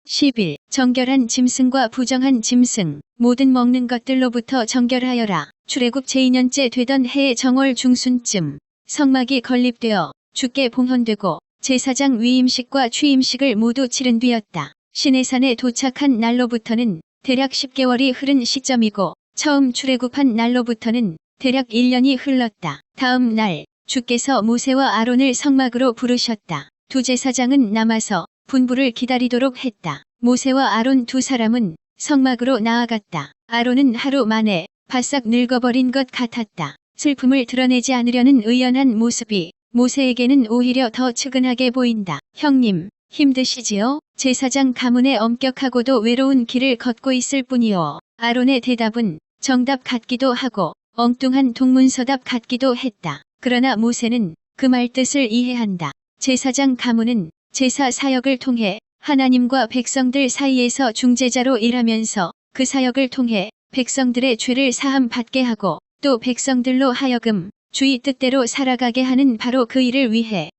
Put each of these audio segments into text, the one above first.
10일 정결한 짐승과 부정한 짐승 모든 먹는 것들로부터 정결하여라. 출애굽 제2년째 되던 해의 정월 중순쯤 성막이 건립되어 주께 봉헌되고 제사장 위임식과 취임식을 모두 치른 뒤였다. 시내산에 도착한 날로부터는 대략 10개월이 흐른 시점이고 처음 출애굽한 날로부터는 대략 1년이 흘렀다. 다음 날 주께서 모세와 아론을 성막으로 부르셨다. 두 제사장은 남아서 분부를 기다리도록 했다. 모세와 아론 두 사람은 성막으로 나아갔다. 아론은 하루 만에 바싹 늙어버린 것 같았다. 슬픔을 드러내지 않으려는 의연한 모습이 모세에게는 오히려 더 측은하게 보인다. 형님, 힘드시지요? 제사장 가문의 엄격하고도 외로운 길을 걷고 있을 뿐이요. 아론의 대답은 정답 같기도 하고 엉뚱한 동문서답 같기도 했다. 그러나 모세는 그 말 뜻을 이해한다. 제사장 가문은 제사 사역을 통해 하나님과 백성들 사이에서 중재자로 일하면서 그 사역을 통해 백성들의 죄를 사함 받게 하고 또 백성들로 하여금 주의 뜻대로 살아가게 하는 바로 그 일을 위해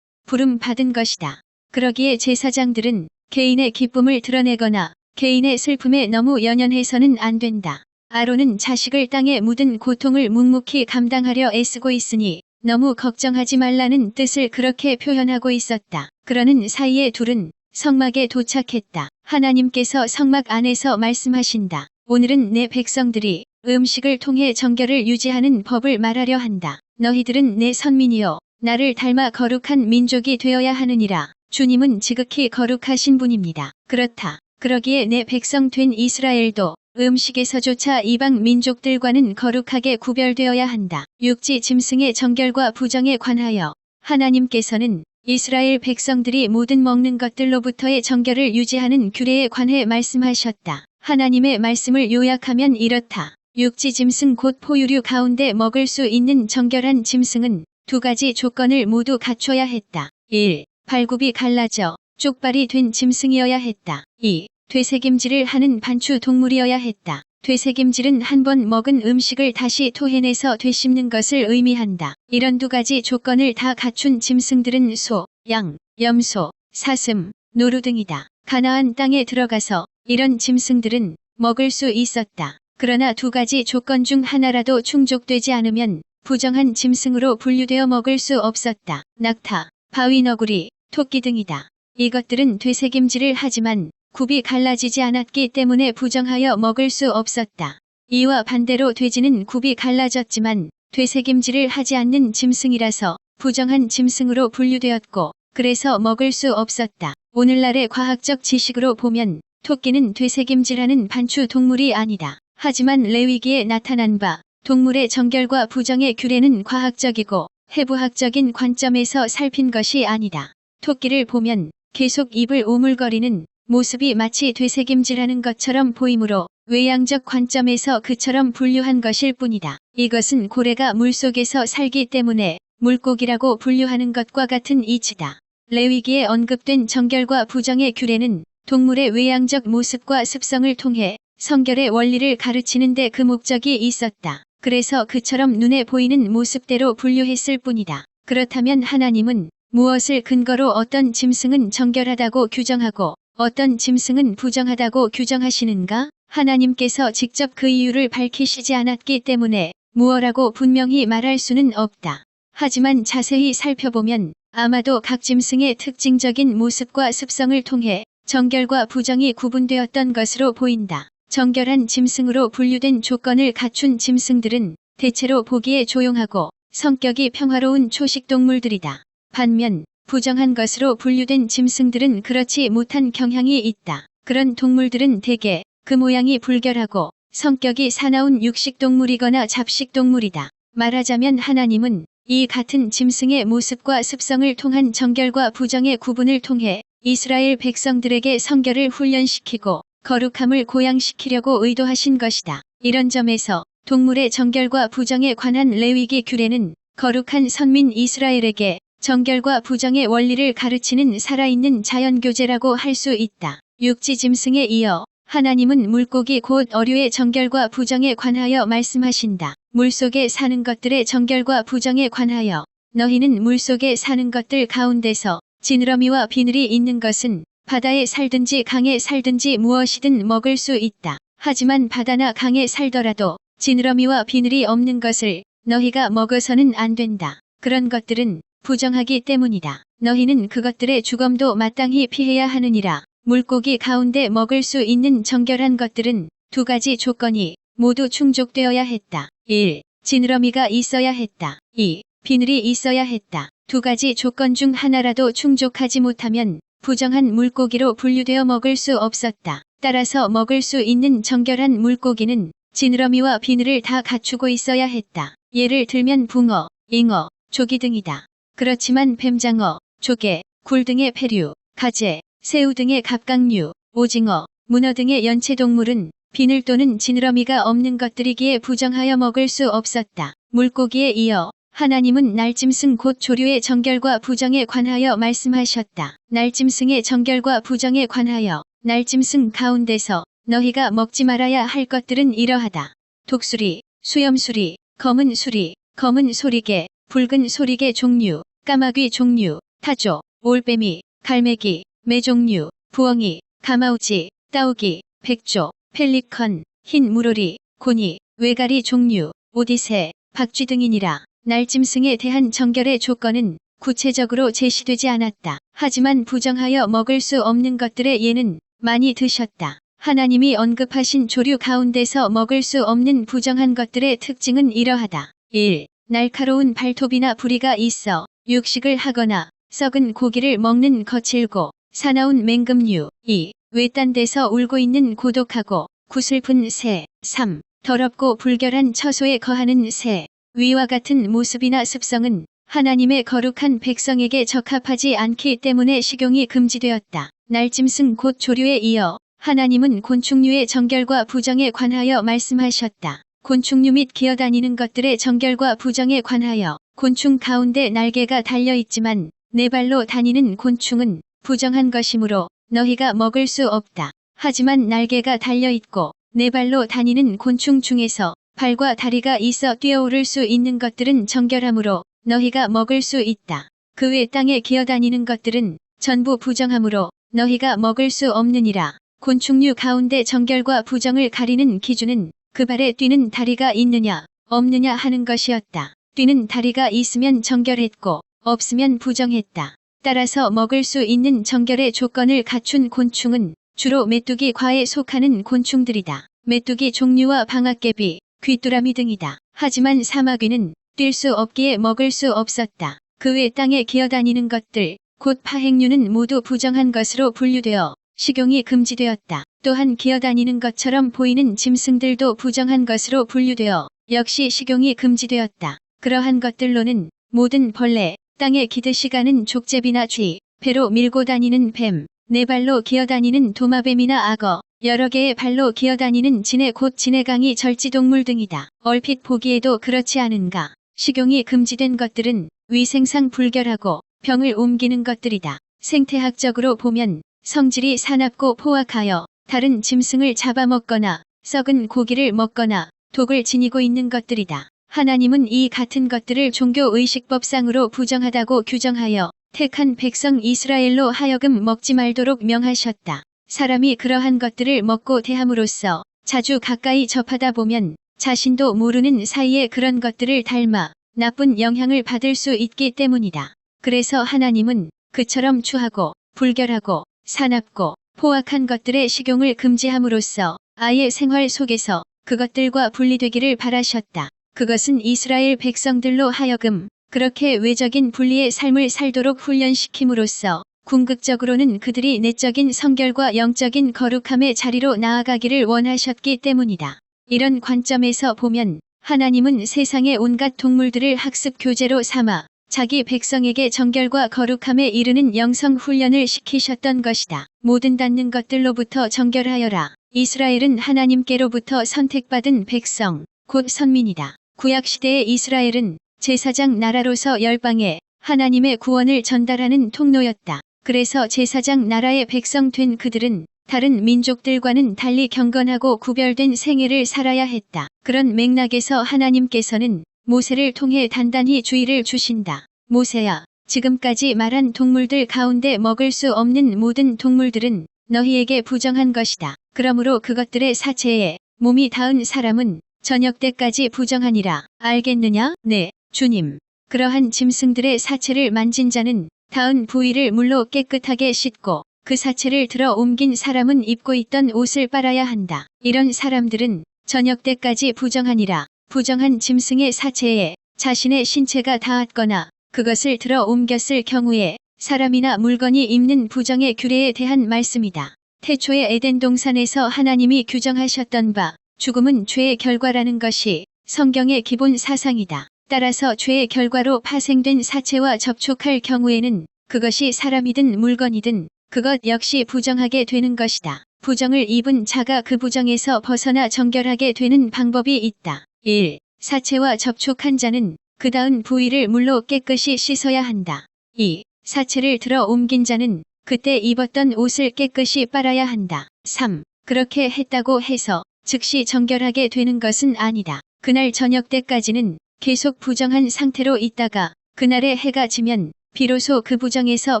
부름 받은 것이다. 그러기에 제사장들은 개인의 기쁨을 드러내거나 개인의 슬픔에 너무 연연해서는 안 된다. 아론은 자식을 땅에 묻은 고통을 묵묵히 감당하려 애쓰고 있으니 너무 걱정하지 말라는 뜻을 그렇게 표현하고 있었다. 그러는 사이에 둘은 성막에 도착했다. 하나님께서 성막 안에서 말씀하신다. 오늘은 내 백성들이 음식을 통해 정결을 유지하는 법을 말하려 한다. 너희들은 내 선민이요 나를 닮아 거룩한 민족이 되어야 하느니라. 주님은 지극히 거룩하신 분입니다. 그렇다. 그러기에 내 백성 된 이스라엘도 음식에서조차 이방 민족들과는 거룩하게 구별되어야 한다. 육지 짐승의 정결과 부정에 관하여 하나님께서는 이스라엘 백성들이 모든 먹는 것들로부터의 정결을 유지하는 규례에 관해 말씀하셨다. 하나님의 말씀을 요약하면 이렇다. 육지 짐승 곧 포유류 가운데 먹을 수 있는 정결한 짐승은 두 가지 조건을 모두 갖춰야 했다. 1. 발굽이 갈라져 쪽발이 된 짐승이어야 했다. 2. 되새김질을 하는 반추 동물이어야 했다. 되새김질은 한 번 먹은 음식을 다시 토해내서 되씹는 것을 의미한다. 이런 두 가지 조건을 다 갖춘 짐승들은 소, 양, 염소, 사슴, 노루 등이다. 가나안 땅에 들어가서 이런 짐승들은 먹을 수 있었다. 그러나 두 가지 조건 중 하나라도 충족되지 않으면 부정한 짐승으로 분류되어 먹을 수 없었다. 낙타, 바위너구리, 토끼 등이다. 이것들은 되새김질을 하지만 굽이 갈라지지 않았기 때문에 부정하여 먹을 수 없었다. 이와 반대로 돼지는 굽이 갈라졌지만 되새김질을 하지 않는 짐승이라서 부정한 짐승으로 분류되었고 그래서 먹을 수 없었다. 오늘날의 과학적 지식으로 보면 토끼는 되새김질하는 반추 동물이 아니다. 하지만 레위기에 나타난 바 동물의 정결과 부정의 규례는 과학적이고 해부학적인 관점에서 살핀 것이 아니다. 토끼를 보면 계속 입을 오물거리는 모습이 마치 되새김질하는 것처럼 보이므로 외양적 관점에서 그처럼 분류한 것일 뿐이다. 이것은 고래가 물속에서 살기 때문에 물고기라고 분류하는 것과 같은 이치다. 레위기에 언급된 정결과 부정의 규례는 동물의 외양적 모습과 습성을 통해 성결의 원리를 가르치는 데 그 목적이 있었다. 그래서 그처럼 눈에 보이는 모습대로 분류했을 뿐이다. 그렇다면 하나님은 무엇을 근거로 어떤 짐승은 정결하다고 규정하고 어떤 짐승은 부정하다고 규정하시는가? 하나님께서 직접 그 이유를 밝히시지 않았기 때문에 무엇라고 분명히 말할 수는 없다. 하지만 자세히 살펴보면 아마도 각 짐승의 특징적인 모습과 습성을 통해 정결과 부정이 구분되었던 것으로 보인다. 정결한 짐승으로 분류된 조건을 갖춘 짐승들은 대체로 보기에 조용하고 성격이 평화로운 초식동물들이다. 반면 부정한 것으로 분류된 짐승들은 그렇지 못한 경향이 있다. 그런 동물들은 대개 그 모양이 불결하고 성격이 사나운 육식동물이거나 잡식동물이다. 말하자면 하나님은 이 같은 짐승의 모습과 습성을 통한 정결과 부정의 구분을 통해 이스라엘 백성들에게 성결을 훈련시키고 거룩함을 고양시키려고 의도하신 것이다. 이런 점에서 동물의 정결과 부정에 관한 레위기 규례는 거룩한 선민 이스라엘에게 정결과 부정의 원리를 가르치는 살아있는 자연교재라고 할 수 있다. 육지 짐승에 이어 하나님은 물고기 곧 어류의 정결과 부정에 관하여 말씀하신다. 물속에 사는 것들의 정결과 부정에 관하여 너희는 물속에 사는 것들 가운데서 지느러미와 비늘이 있는 것은 바다에 살든지 강에 살든지 무엇이든 먹을 수 있다. 하지만 바다나 강에 살더라도 지느러미와 비늘이 없는 것을 너희가 먹어서는 안 된다. 그런 것들은 부정하기 때문이다. 너희는 그것들의 죽음도 마땅히 피해야 하느니라. 물고기 가운데 먹을 수 있는 정결한 것들은 두 가지 조건이 모두 충족되어야 했다. 1. 지느러미가 있어야 했다. 2. 비늘이 있어야 했다. 두 가지 조건 중 하나라도 충족하지 못하면 부정한 물고기로 분류되어 먹을 수 없었다. 따라서 먹을 수 있는 정결한 물고기는 지느러미와 비늘을 다 갖추고 있어야 했다. 예를 들면 붕어, 잉어, 조기 등이다. 그렇지만 뱀장어, 조개, 굴 등의 페류, 가재, 새우 등의 갑각류, 오징어, 문어 등의 연체동물은 비늘 또는 지느러미가 없는 것들이기에 부정하여 먹을 수 없었다. 물고기에 이어 하나님은 날짐승 곧 조류의 정결과 부정에 관하여 말씀하셨다. 날짐승의 정결과 부정에 관하여 날짐승 가운데서 너희가 먹지 말아야 할 것들은 이러하다. 독수리, 수염수리, 검은 수리, 검은 소리개, 붉은 소리개 종류, 까마귀 종류, 타조, 올빼미, 갈매기, 매종류, 부엉이, 가마우지, 따오기, 백조, 펠리컨, 흰 물오리, 고니, 외가리 종류, 오디세, 박쥐 등이니라. 날짐승에 대한 정결의 조건은 구체적으로 제시되지 않았다. 하지만 부정하여 먹을 수 없는 것들의 예는 많이 드셨다. 하나님이 언급하신 조류 가운데서 먹을 수 없는 부정한 것들의 특징은 이러하다. 1. 날카로운 발톱이나 부리가 있어 육식을 하거나 썩은 고기를 먹는 거칠고 사나운 맹금류. 2. 외딴 데서 울고 있는 고독하고 구슬픈 새. 3. 더럽고 불결한 처소에 거하는 새. 위와 같은 모습이나 습성은 하나님의 거룩한 백성에게 적합하지 않기 때문에 식용이 금지되었다. 날짐승 곧 조류에 이어 하나님은 곤충류의 정결과 부정에 관하여 말씀하셨다. 곤충류 및 기어다니는 것들의 정결과 부정에 관하여 곤충 가운데 날개가 달려있지만 네 발로 다니는 곤충은 부정한 것이므로 너희가 먹을 수 없다. 하지만 날개가 달려있고 네 발로 다니는 곤충 중에서 발과 다리가 있어 뛰어오를 수 있는 것들은 정결하므로 너희가 먹을 수 있다. 그 외 땅에 기어다니는 것들은 전부 부정하므로 너희가 먹을 수 없느니라. 곤충류 가운데 정결과 부정을 가리는 기준은 그 발에 뛰는 다리가 있느냐 없느냐 하는 것이었다. 뛰는 다리가 있으면 정결했고 없으면 부정했다. 따라서 먹을 수 있는 정결의 조건을 갖춘 곤충은 주로 메뚜기 과에 속하는 곤충들이다. 메뚜기 종류와 방앗개비, 귀뚜라미 등이다. 하지만 사마귀는 뛸 수 없기에 먹을 수 없었다. 그 외 땅에 기어다니는 것들, 곧 파행류는 모두 부정한 것으로 분류되어 식용이 금지되었다. 또한 기어다니는 것처럼 보이는 짐승들도 부정한 것으로 분류되어 역시 식용이 금지되었다. 그러한 것들로는 모든 벌레, 땅에 기듯이 가는 족제비나 쥐, 배로 밀고 다니는 뱀, 네 발로 기어다니는 도마뱀이나 악어, 여러 개의 발로 기어다니는 진해 곧 진해강이 절지동물 등이다. 얼핏 보기에도 그렇지 않은가. 식용이 금지된 것들은 위생상 불결하고 병을 옮기는 것들이다. 생태학적으로 보면 성질이 사납고 포악하여 다른 짐승을 잡아먹거나 썩은 고기를 먹거나 독을 지니고 있는 것들이다. 하나님은 이 같은 것들을 종교의식법상으로 부정하다고 규정하여 택한 백성 이스라엘로 하여금 먹지 말도록 명하셨다. 사람이 그러한 것들을 먹고 대함으로써 자주 가까이 접하다 보면 자신도 모르는 사이에 그런 것들을 닮아 나쁜 영향을 받을 수 있기 때문이다. 그래서 하나님은 그처럼 추하고 불결하고 사납고 포악한 것들의 식용을 금지함으로써 아예 생활 속에서 그것들과 분리되기를 바라셨다. 그것은 이스라엘 백성들로 하여금 그렇게 외적인 분리의 삶을 살도록 훈련시킴으로써 궁극적으로는 그들이 내적인 성결과 영적인 거룩함의 자리로 나아가기를 원하셨기 때문이다. 이런 관점에서 보면 하나님은 세상의 온갖 동물들을 학습 교재로 삼아 자기 백성에게 정결과 거룩함에 이르는 영성 훈련을 시키셨던 것이다. 모든 닿는 것들로부터 정결하여라. 이스라엘은 하나님께로부터 선택받은 백성, 곧 선민이다. 구약시대의 이스라엘은 제사장 나라로서 열방에 하나님의 구원을 전달하는 통로였다. 그래서 제사장 나라의 백성 된 그들은 다른 민족들과는 달리 경건하고 구별된 생애를 살아야 했다. 그런 맥락에서 하나님께서는 모세를 통해 단단히 주의를 주신다. 모세야, 지금까지 말한 동물들 가운데 먹을 수 없는 모든 동물들은 너희에게 부정한 것이다. 그러므로 그것들의 사체에 몸이 닿은 사람은 저녁 때까지 부정하니라. 알겠느냐? 네, 주님. 그러한 짐승들의 사체를 만진 자는 닿은 부위를 물로 깨끗하게 씻고 그 사체를 들어 옮긴 사람은 입고 있던 옷을 빨아야 한다. 이런 사람들은 저녁 때까지 부정하니라. 부정한 짐승의 사체에 자신의 신체가 닿았거나 그것을 들어 옮겼을 경우에 사람이나 물건이 입는 부정의 규례에 대한 말씀이다. 태초의 에덴 동산에서 하나님이 규정하셨던 바 죽음은 죄의 결과라는 것이 성경의 기본 사상이다. 따라서 죄의 결과로 파생된 사체와 접촉할 경우에는 그것이 사람이든 물건이든 그것 역시 부정하게 되는 것이다. 부정을 입은 자가 그 부정에서 벗어나 정결하게 되는 방법이 있다. 1. 사체와 접촉한 자는 그 닿은 부위를 물로 깨끗이 씻어야 한다. 2. 사체를 들어 옮긴 자는 그때 입었던 옷을 깨끗이 빨아야 한다. 3. 그렇게 했다고 해서 즉시 정결하게 되는 것은 아니다. 그날 저녁 때까지는 계속 부정한 상태로 있다가 그날에 해가 지면 비로소 그 부정에서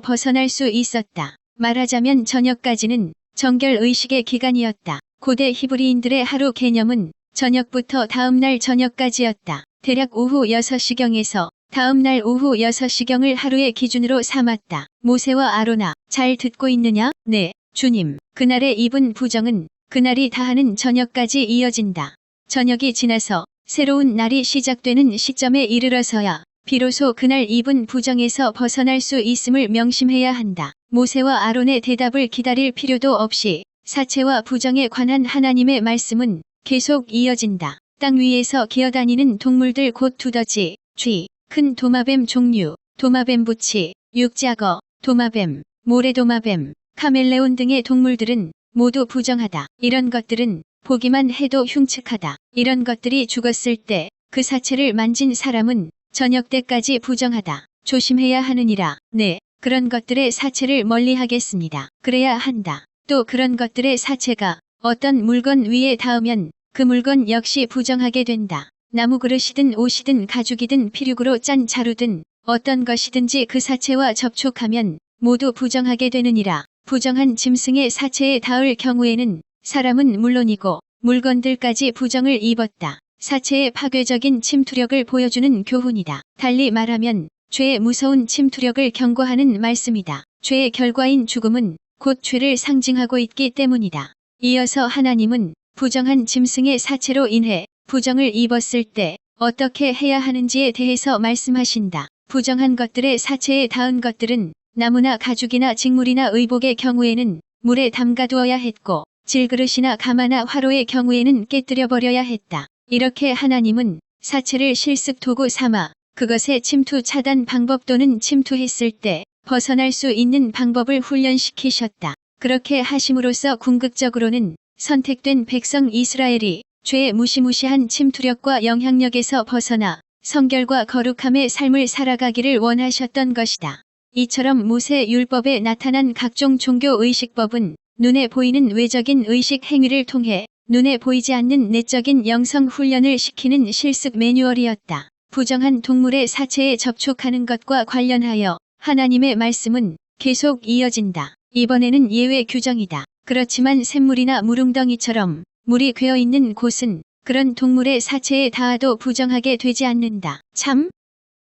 벗어날 수 있었다. 말하자면 저녁까지는 정결의식의 기간이었다. 고대 히브리인들의 하루 개념은 저녁부터 다음날 저녁까지였다. 대략 오후 6시경에서 다음날 오후 6시경을 하루의 기준으로 삼았다. 모세와 아로나, 잘 듣고 있느냐? 네, 주님. 그날에 입은 부정은 그날이 다하는 저녁까지 이어진다. 저녁이 지나서 새로운 날이 시작되는 시점에 이르러서야 비로소 그날 입은 부정에서 벗어날 수 있음을 명심해야 한다. 모세와 아론의 대답을 기다릴 필요도 없이 사체와 부정에 관한 하나님의 말씀은 계속 이어진다. 땅 위에서 기어다니는 동물들 곧 두더지, 쥐, 큰 도마뱀 종류, 도마뱀 부치, 육지악어, 도마뱀, 모래도마뱀, 카멜레온 등의 동물들은 모두 부정하다. 이런 것들은 보기만 해도 흉측하다. 이런 것들이 죽었을 때 그 사체를 만진 사람은 저녁 때까지 부정하다. 조심해야 하느니라. 네, 그런 것들의 사체를 멀리하겠습니다. 그래야 한다. 또 그런 것들의 사체가 어떤 물건 위에 닿으면 그 물건 역시 부정하게 된다. 나무 그릇이든 옷이든 가죽이든 피륙으로 짠 자루든 어떤 것이든지 그 사체와 접촉하면 모두 부정하게 되느니라. 부정한 짐승의 사체에 닿을 경우에는 사람은 물론이고 물건들까지 부정을 입었다. 사체의 파괴적인 침투력을 보여주는 교훈이다. 달리 말하면 죄의 무서운 침투력을 경고하는 말씀이다. 죄의 결과인 죽음은 곧 죄를 상징하고 있기 때문이다. 이어서 하나님은 부정한 짐승의 사체로 인해 부정을 입었을 때 어떻게 해야 하는지에 대해서 말씀하신다. 부정한 것들의 사체에 닿은 것들은 나무나 가죽이나 직물이나 의복의 경우에는 물에 담가두어야 했고 질그릇이나 가마나 화로의 경우에는 깨뜨려 버려야 했다. 이렇게 하나님은 사체를 실습 도구 삼아 그것의 침투 차단 방법 또는 침투했을 때 벗어날 수 있는 방법을 훈련시키셨다. 그렇게 하심으로써 궁극적으로는 선택된 백성 이스라엘이 죄의 무시무시한 침투력과 영향력에서 벗어나 성결과 거룩함의 삶을 살아가기를 원하셨던 것이다. 이처럼 모세 율법에 나타난 각종 종교 의식법은 눈에 보이는 외적인 의식 행위를 통해 눈에 보이지 않는 내적인 영성 훈련을 시키는 실습 매뉴얼이었다. 부정한 동물의 사체에 접촉하는 것과 관련하여 하나님의 말씀은 계속 이어진다. 이번에는 예외 규정이다. 그렇지만 샘물이나 물웅덩이처럼 물이 괴어있는 곳은 그런 동물의 사체에 닿아도 부정하게 되지 않는다. 참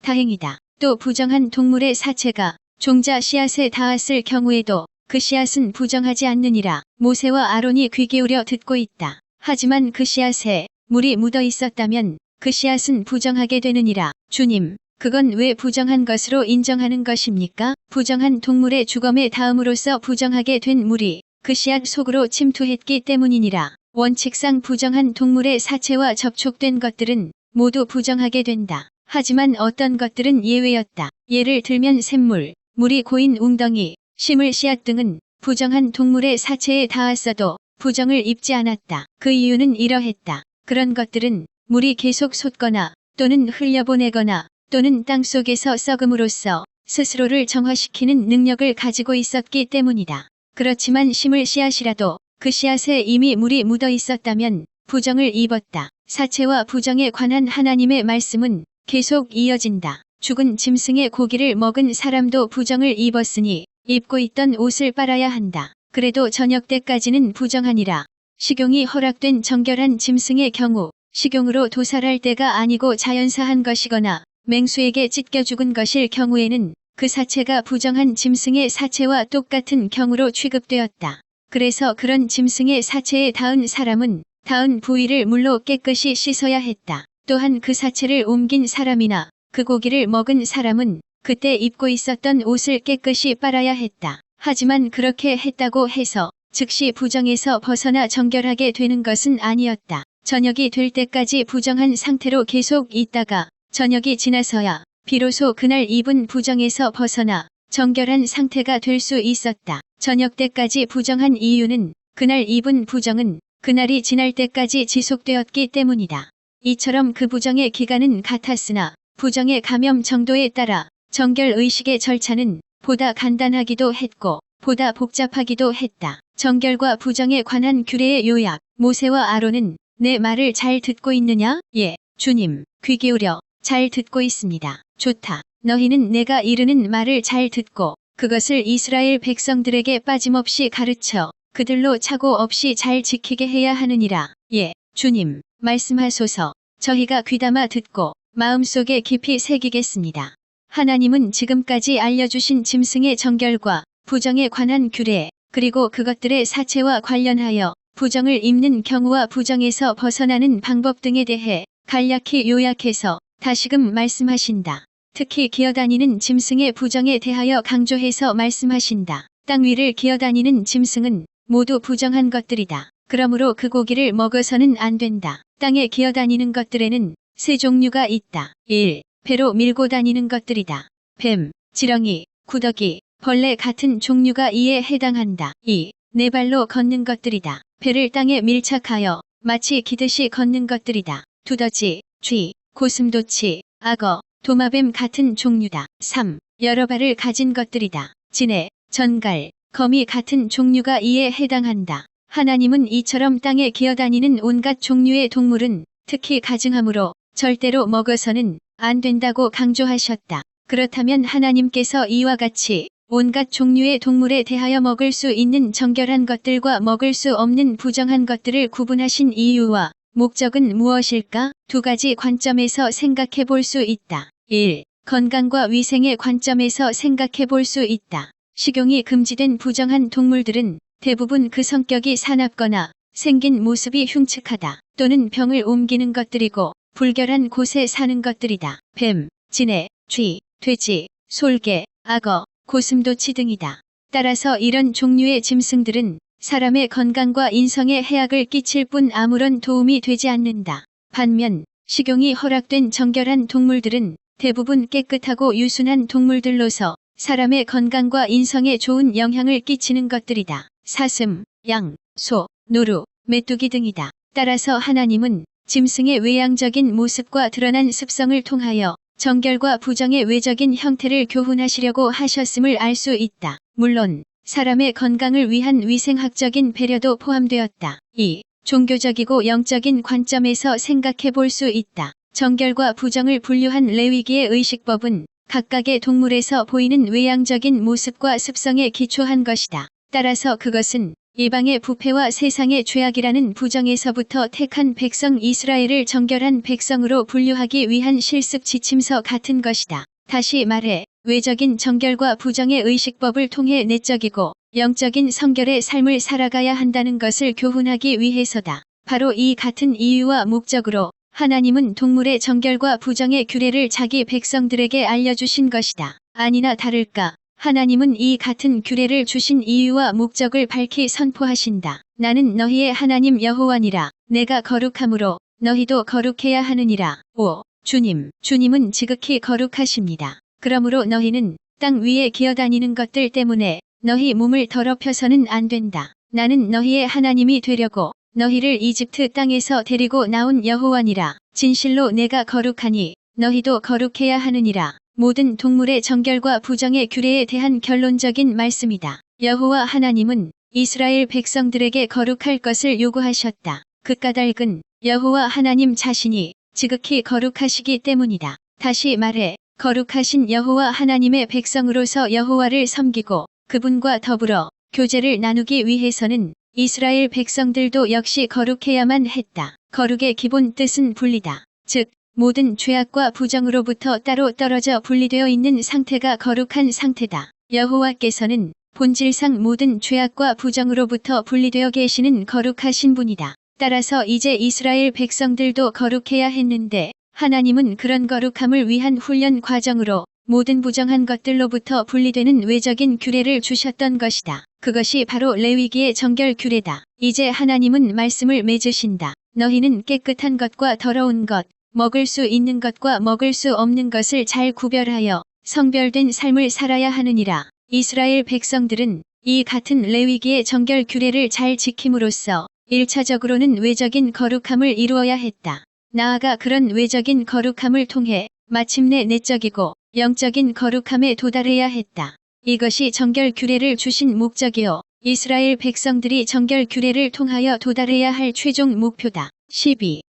다행이다. 또 부정한 동물의 사체가 종자 씨앗에 닿았을 경우에도 그 씨앗은 부정하지 않느니라. 모세와 아론이 귀 기울여 듣고 있다. 하지만 그 씨앗에 물이 묻어 있었다면 그 씨앗은 부정하게 되느니라. 주님, 그건 왜 부정한 것으로 인정하는 것입니까? 부정한 동물의 주검에 닿음으로써 부정하게 된 물이 그 씨앗 속으로 침투했기 때문이니라. 원칙상 부정한 동물의 사체와 접촉된 것들은 모두 부정하게 된다. 하지만 어떤 것들은 예외였다. 예를 들면 샘물, 물이 고인 웅덩이, 식물 씨앗 등은 부정한 동물의 사체에 닿았어도 부정을 입지 않았다. 그 이유는 이러했다. 그런 것들은 물이 계속 솟거나 또는 흘려보내거나 또는 땅속에서 썩음으로써 스스로를 정화시키는 능력을 가지고 있었기 때문이다. 그렇지만 식물 씨앗이라도 그 씨앗에 이미 물이 묻어 있었다면 부정을 입었다. 사체와 부정에 관한 하나님의 말씀은 계속 이어진다. 죽은 짐승의 고기를 먹은 사람도 부정을 입었으니 입고 있던 옷을 빨아야 한다. 그래도 저녁 때까지는 부정하니라. 식용이 허락된 정결한 짐승의 경우 식용으로 도살할 때가 아니고 자연사한 것이거나 맹수에게 찢겨 죽은 것일 경우에는 그 사체가 부정한 짐승의 사체와 똑같은 경우로 취급되었다. 그래서 그런 짐승의 사체에 닿은 사람은 닿은 부위를 물로 깨끗이 씻어야 했다. 또한 그 사체를 옮긴 사람이나 그 고기를 먹은 사람은 그때 입고 있었던 옷을 깨끗이 빨아야 했다. 하지만 그렇게 했다고 해서 즉시 부정에서 벗어나 정결하게 되는 것은 아니었다. 저녁이 될 때까지 부정한 상태로 계속 있다가 저녁이 지나서야 비로소 그날 입은 부정에서 벗어나 정결한 상태가 될 수 있었다. 저녁 때까지 부정한 이유는 그날 입은 부정은 그날이 지날 때까지 지속되었기 때문이다. 이처럼 그 부정의 기간은 같았으나 부정의 감염 정도에 따라 정결 의식의 절차는 보다 간단하기도 했고 보다 복잡하기도 했다. 정결과 부정에 관한 규례의 요약. 모세와 아론은 내 말을 잘 듣고 있느냐? 예, 주님. 귀 기울여 잘 듣고 있습니다. 좋다. 너희는 내가 이르는 말을 잘 듣고 그것을 이스라엘 백성들에게 빠짐없이 가르쳐 그들로 착오 없이 잘 지키게 해야 하느니라. 예, 주님. 말씀하소서. 저희가 귀담아 듣고 마음속에 깊이 새기겠습니다. 하나님은 지금까지 알려주신 짐승의 정결과 부정에 관한 규례, 그리고 그것들의 사체와 관련하여 부정을 입는 경우와 부정에서 벗어나는 방법 등에 대해 간략히 요약해서 다시금 말씀하신다. 특히 기어다니는 짐승의 부정에 대하여 강조해서 말씀하신다. 땅 위를 기어다니는 짐승은 모두 부정한 것들이다. 그러므로 그 고기를 먹어서는 안 된다. 땅에 기어다니는 것들에는 세 종류가 있다. 1. 배로 밀고 다니는 것들이다. 뱀, 지렁이, 구더기, 벌레 같은 종류가 이에 해당한다. 2. 네 발로 걷는 것들이다. 배를 땅에 밀착하여 마치 기듯이 걷는 것들이다. 두더지, 쥐, 고슴도치, 악어, 도마뱀 같은 종류다. 3. 여러 발을 가진 것들이다. 지네, 전갈, 거미 같은 종류가 이에 해당한다. 하나님은 이처럼 땅에 기어다니는 온갖 종류의 동물은 특히 가증함으로 절대로 먹어서는 안 된다고 강조하셨다. 그렇다면 하나님께서 이와 같이 온갖 종류의 동물에 대하여 먹을 수 있는 정결한 것들과 먹을 수 없는 부정한 것들을 구분하신 이유와 목적은 무엇일까? 두 가지 관점에서 생각해 볼 수 있다. 1. 건강과 위생의 관점에서 생각해 볼 수 있다. 식용이 금지된 부정한 동물들은 대부분 그 성격이 사납거나 생긴 모습이 흉측하다. 또는 병을 옮기는 것들이고 불결한 곳에 사는 것들이다. 뱀, 지네, 쥐, 돼지, 솔개, 악어, 고슴도치 등이다. 따라서 이런 종류의 짐승들은 사람의 건강과 인성에 해악을 끼칠 뿐 아무런 도움이 되지 않는다. 반면 식용이 허락된 정결한 동물들은 대부분 깨끗하고 유순한 동물들로서 사람의 건강과 인성에 좋은 영향을 끼치는 것들이다. 사슴, 양, 소, 노루, 메뚜기 등이다. 따라서 하나님은 짐승의 외향적인 모습과 드러난 습성을 통하여 정결과 부정의 외적인 형태를 교훈하시려고 하셨음을 알 수 있다. 물론 사람의 건강을 위한 위생학적인 배려도 포함되었다. 2. 종교적이고 영적인 관점에서 생각해 볼 수 있다. 정결과 부정을 분류한 레위기의 의식법은 각각의 동물에서 보이는 외향적인 모습과 습성에 기초한 것이다. 따라서 그것은 이방의 부패와 세상의 죄악이라는 부정에서부터 택한 백성 이스라엘을 정결한 백성으로 분류하기 위한 실습 지침서 같은 것이다. 다시 말해 외적인 정결과 부정의 의식법을 통해 내적이고 영적인 성결의 삶을 살아가야 한다는 것을 교훈하기 위해서다. 바로 이 같은 이유와 목적으로 하나님은 동물의 정결과 부정의 규례를 자기 백성들에게 알려주신 것이다. 아니나 다를까 하나님은 이 같은 규례를 주신 이유와 목적을 밝히 선포하신다. 나는 너희의 하나님 여호와니라. 내가 거룩함으로 너희도 거룩해야 하느니라. 5. 주님은 지극히 거룩하십니다. 그러므로 너희는 땅 위에 기어다니는 것들 때문에 너희 몸을 더럽혀서는 안 된다. 나는 너희의 하나님이 되려고 너희를 이집트 땅에서 데리고 나온 여호와니라. 진실로 내가 거룩하니 너희도 거룩해야 하느니라. 모든 동물의 정결과 부정의 규례에 대한 결론적인 말씀이다. 여호와 하나님은 이스라엘 백성들에게 거룩할 것을 요구하셨다. 그 까닭은 여호와 하나님 자신이 지극히 거룩하시기 때문이다. 다시 말해 거룩하신 여호와 하나님의 백성으로서 여호와를 섬기고 그분과 더불어 교제를 나누기 위해서는 이스라엘 백성들도 역시 거룩해야만 했다. 거룩의 기본 뜻은 분리다. 즉 모든 죄악과 부정으로부터 따로 떨어져 분리되어 있는 상태가 거룩한 상태다. 여호와께서는 본질상 모든 죄악과 부정으로부터 분리되어 계시는 거룩하신 분이다. 따라서 이제 이스라엘 백성들도 거룩해야 했는데 하나님은 그런 거룩함을 위한 훈련 과정으로 모든 부정한 것들로부터 분리되는 외적인 규례를 주셨던 것이다. 그것이 바로 레위기의 정결 규례다. 이제 하나님은 말씀을 맺으신다. 너희는 깨끗한 것과 더러운 것, 먹을 수 있는 것과 먹을 수 없는 것을 잘 구별하여 성별된 삶을 살아야 하느니라. 이스라엘 백성들은 이 같은 레위기의 정결 규례를 잘 지킴으로써 1차적으로는 외적인 거룩함을 이루어야 했다. 나아가 그런 외적인 거룩함을 통해 마침내 내적이고 영적인 거룩함에 도달해야 했다. 이것이 정결 규례를 주신 목적이요. 이스라엘 백성들이 정결 규례를 통하여 도달해야 할 최종 목표다. 12.